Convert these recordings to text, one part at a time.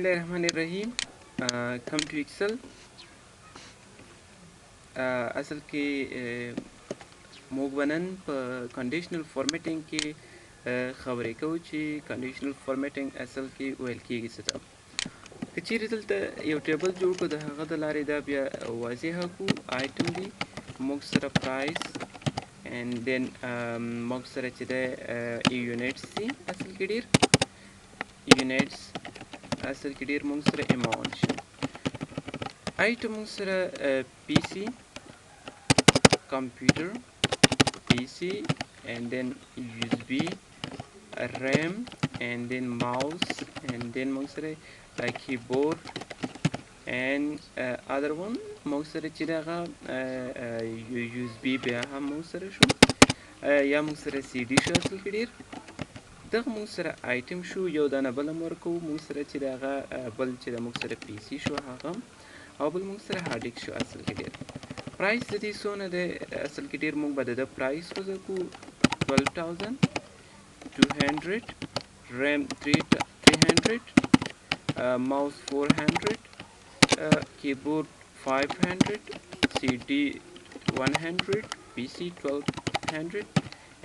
Bismillahirrahmanirrahim. Come to Excel. اصل کې موږ نن په کنډیشنل فارمیټینګ کې خبرې کوو چې کنډیشنل فارمیټینګ اصل کې ویل کېږي څه ته. که چیرې دلته یو ټیبل جوړ کړو د هغه د لارې دا بیا واضحه کړو. آیټم دی، موږ سره پرایس and then موږ سره چې دی یونټس دي، اصل کې ډېر یونټس، اصل کې ډېر موږ سره اماونټ شي. آیټم موږ سره پی سی computer, PC, and then USB, RAM, and then mouse, and then موږ keyboard, and other one موږ سره چې دغه USB بیا هم موږ سره شو، یا موږ سره CD شو. اصل کې ډېر دغه موږ سره آیټم شو. یو دانه بل هم ورکوو موږ سره چې دغه بل چې د موږ سره PC شو هغه، او بل موږ سره هارډ ډیسک شو. اصل کې ډېر پرایس د دې څونه دی، اصل کې ډېر موږ به د پرایس وضع کوو 12,200، ریم 300، mouse 400، keyboard 500، CD 100، PC 1200،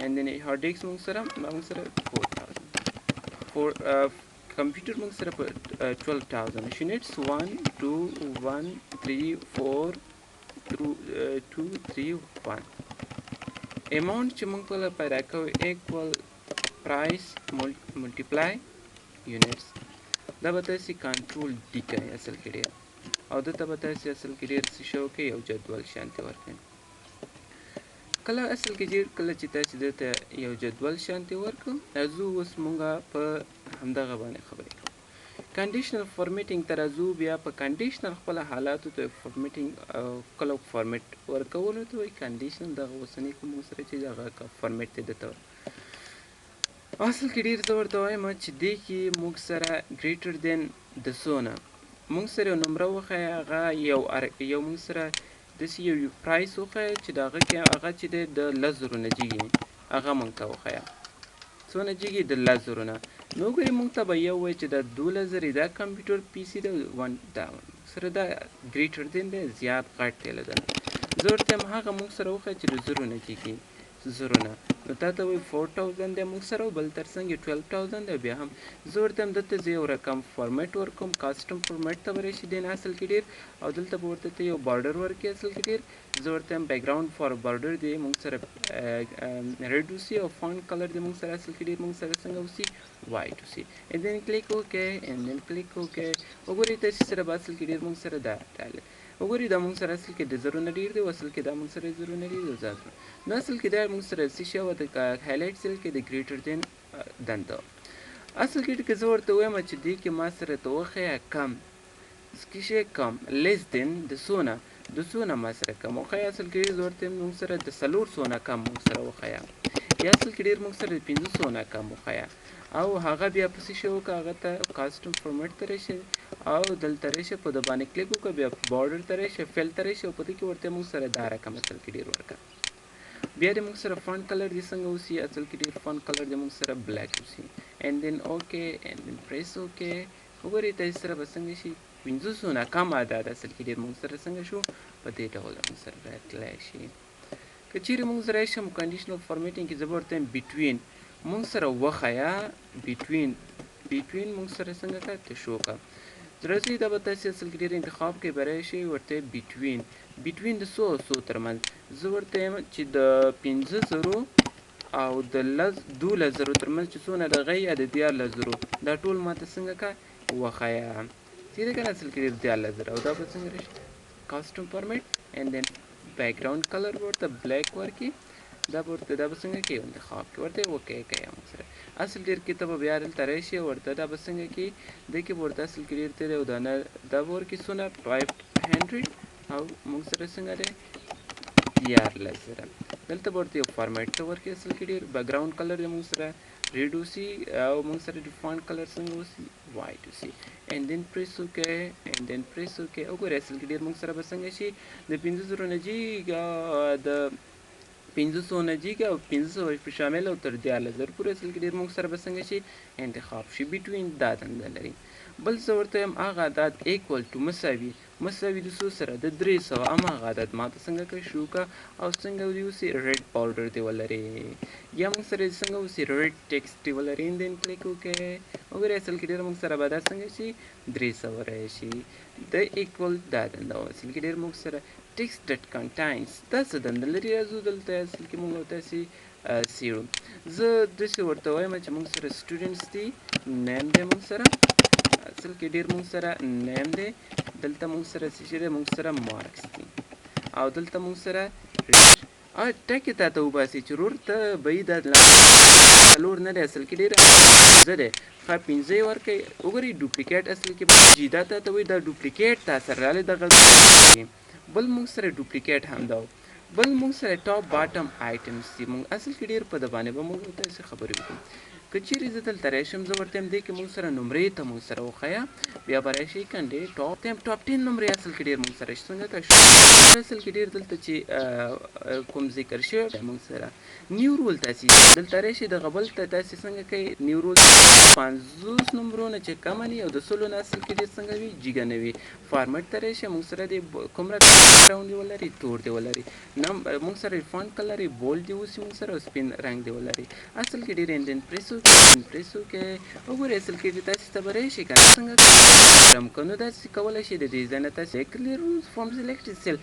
and then hard disk موږ سره 4,000. کمپیوټر موږ سره 12,000 units 1 2 1 3 4 2 3 1. اماونٹ چې موږ په پیدا کوو equal price multiply units. دا به تاسې کنټرول ډي کوئ اصل کې ډېر، او دلته به تاسې اصل کې ډېر څه شی وکړئ، یو جدول شانتې ورکړئ. کله اصل کې ډېر کله چې تاسې دلته یو جدول شانتې ورکړو، راځو اوس موږ په همدغه باندې خبرې کوو. کنډیشنل فارمیټینګ ته راځو. بیا په کنډیشنل خپل حالاتو ته فارمیټینګ کله فارمیټ ورکولو ته وایي کنډیشنل. دغه اوسنی کوم سره چې دغه فارمیټ ته دته اصل کې ډېر زه ورته وایم چې دې کې موږ سره ګریټر دین د څونه موږ سره یو نمره وښیه، هغه یو موږ سره داسې یو پرایس وښیه چې د هغه کې هغه چې دی د 10,000 نه جګې، هغه موږ ته وښیه څونه جګې د 10,000 نه. نو ګورې موږ ته به یو وایي چې دا 12,000 دا کمپیوټر پی سي ده، دا سره دا ګریټر دین دی، زیات غټ دی له ده نه. زه ورته یم هغه موږ سره وښیه چې د 0 نه جګې، 0 نه. نو تا ته وایي 4,000 دی موږ سره، بل تر څنګ 12,000 دی. بیا هم زه ورته یم دلته زه یو رقم فارمیټ ورکوم، کاسټم فارمیټ ته به راشي دی نه اصل کې ډېر، او دلته به ورته ته یو بارډر ورکړي اصل کې ډېر. زه ورته یم بیکګراوند فار بارډر دی موږ سره ریډ اوسي، او فونټ کلر دی موږ سره اصل کې ډېر موږ سره څنګه اوسي وایټ اوسي. and then click OK and then click OK. وګورئ تاسې سره به اصل کې ډېر موږ سره دا ډاله وګورئ دا موږ سره اصل کې د 0 نه ډېر دی، او اصل کې دا موږ سره 0 نه ډېر دی. نو اصل کې دا موږ سره څه شی وه د هایلایټ سیل کې د ګریټر دین دنده. اصل کې که زه ورته وایم چې دې کې ما سره ته وښیه کم څه شی کم لیس دین د څونه ما سره کم وښیه. اصل کې زه ورته موږ سره د 400 نه کم موږ سره وښیه، یا اصل کې ډېر موږ سره د 500 نه کم وښیه. او هغه بیا په څه شی وکړه، هغه ته کاسټم فارمیټ ته راشئ، او دلته راشئ په د باندې کلیک وکړه، بیا بارډر ته راشئ، فیل ته راشئ، او په دې کې ورته موږ سره دا رقم اصل کې ډېر ورکړه. بیا د موږ سره فونټ کلر دې څنګه اوسي، اصل کې ډېر فونټ کلر د موږ سره بلیک اوسي. and then OK and then press OK. وګورئ تاسې سره به څنګه شي 500 نه کم عدد اصل کې ډېر موږ سره څنګه شو په دې ډول موږ سره راتلی شي. که چیرې موږ سره راشم کنډیشنل فارمیټینګ کې زه به ورته یم بټوین موږ سره وښیه، بټوین موږ سره څنګه کړه ته شو کړه. راځئ دا به تاسې اصل کې ډېر انتخاب کې به راشئ، ورته بټوین د څو او څو ترمنځ. زه ورته یم چې د 5,000 او د 12,000 ترمنځ چې څونه د هغه یا د 14,000 دا ټول ماته څنګه کړه وښیه. ټیک ده که نه، اصل کې ډېر 14,000. او دا به څنګه راشي کاسټم فارمیټ and then بیکګراوند کلر به ورته بلیک ورکړي. دا به څنګه کوي انتخاب کې ورته اوکې کوي موږ سره. اصل ډېر کې ته به بیا دلته راشي، ورته دا به څنګه کوي دې کې به ورته اصل کې ډېر تېری، او دا به ورکړي څونه 500، او موږ سره څنګه دی 14,000. دلته به ورته یو فارمیټ ته ورکړي اصل کې ډېر بیکګراوند کلر دی موږ سره ریډ اوسي، او موږ سره د فونټ کلر څنګه اوسي وایټ اوسي. and then press OK and then press OK. وګورئ اصل کې ډېر موږ سره به څنګه شي د 5,000 نه جګ، د 500 نه جګ، او 500 په شامل، او تر 14,000 پورې اصل کې ډېر موږ سره به څنګه شي انتخاب شي. بټوین دا دنده لري. بل زه ورته وایم هغه عدد ایکول ټو مساوي د څو سره د 300 هماغه عدد ماته څنګه که شو که او څنګه دې اوسي ریډ باورډر دې ولري یا موږ سره څنګه اوسي ریډ ټیکسټ دې ولري دین کلیک وکړئ وګورئ اصل کې ډېر موږ سره به دا څنګه شي 300 راشي د ایکول دا دنده اصل کې ډېر موږ سره text that contains دا څه دنده لري راځو دلته اصل کې موږ تاسې څېړو زه داسې ورته وایم چې موږ سره سټوډنټس دي نیم دی موږ سره اصل کې ډېر موږ سره نیم دی دلته موږ سره څه شی دی موږ سره مارکس دي او دلته موږ سره ریټ ټکې تا ته وباسي چې رور ته به یې دا څلور نه دی اصل کې ډېر پنځه دی ښه پنځه یې ورکوئ وګورئ ډوپلیکیټ اصل کې جیدا تا ته وایي دا ډوپلیکیټ تا سره راغلی دغه بل موږ سره ډوپلیکیټ هم دا بل موږ سره ټاپ باټم آیټمز دي موږ اصل کې ډېر په د باندې به موږ تاسې خبرې وکړو که چیرې زه دلته راشم زه ورته یم دې کې موږ سره نمرې ته موږ سره وښیه بیا به راشي کنډې ټاپ 10 نمرې اصل کې ډېر موږ سره څنګه که اصل کې ډېر دلته چې کوم ذکر شوی دی موږ سره نیو رول تاسې دلته راشي دغه بل ته تاسې څنګه کوئ نیو رول 50 نمبرو نه چې کمه نه وي او د سلو نه اصل کې ډېر څنګه وي جیګه نه وي فارمټ ته راشي موږ سره د کوم راوند دی ولري تور دی ولري موږ سره فونټ کلر یې بولډ دی اوسي موږ سره سپین رنګ دی ولري اصل کې ډېر اندین پریس وکړئ وګورئ اصل کې تاسې ته به راشي که څنګه کوم که نو داسې کولی شي د ډیزاین تاسې کلیر فارم سلیکټ سیل